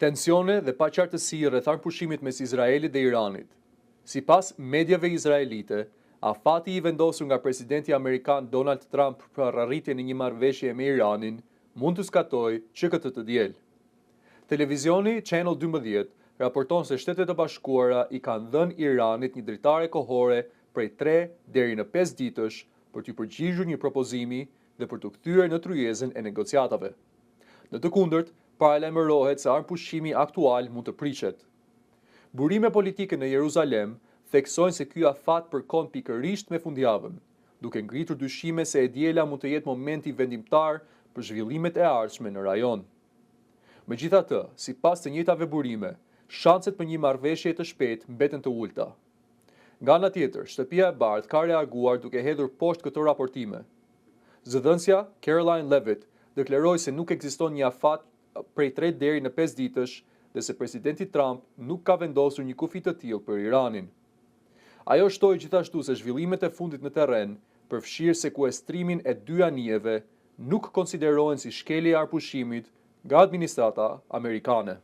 Tensione dhe paqartësi rreth arpushimit mes Izraelit dhe Iranit. Sipas mediave izraelite, afati I vendosur nga presidenti amerikan Donald Trump për arritjen e një marrëveshje me Iranin mund të skatojë që këtë të diel. Televizioni Channel 12 raporton se Shtetet e Bashkuara I kanë dhënë Iranit një dritare kohore prej 3 deri në 5 ditësh për t'i përgjigjur një propozimi dhe për të kthyer në tryezën e negociatave. Në të kundërt, paralajmërohet se arpushimi aktual mund të prishet. Burime politike në Jeruzalem theksojnë se ky afat përkon pikërisht me fundjavën, duke ngritur dyshime se e diela mund të jetë momenti vendimtar për zhvillimet e ardhshme në rajon. Megjithatë, sipas të njëjtave burime, shanset për një marrëveshje të shpejtë mbeten të ulta. Nga ana tjetër, Shtëpia e Bardhë ka reaguar duke hedhur poshtë këto raportime. Zëdhënësja Caroline Levitt deklaroi se nuk ekziston një afat prej 3 deri në 5 ditësh dhe se presidenti Trump nuk ka vendosur një kufi të tillë për Iranin. Ajo shtoi gjithashtu se zhvillimet e fundit në terren, përfshirë sekuestrimin e 2 anijeve, nuk konsiderohen si shkelje e arpushimit nga administrata amerikane.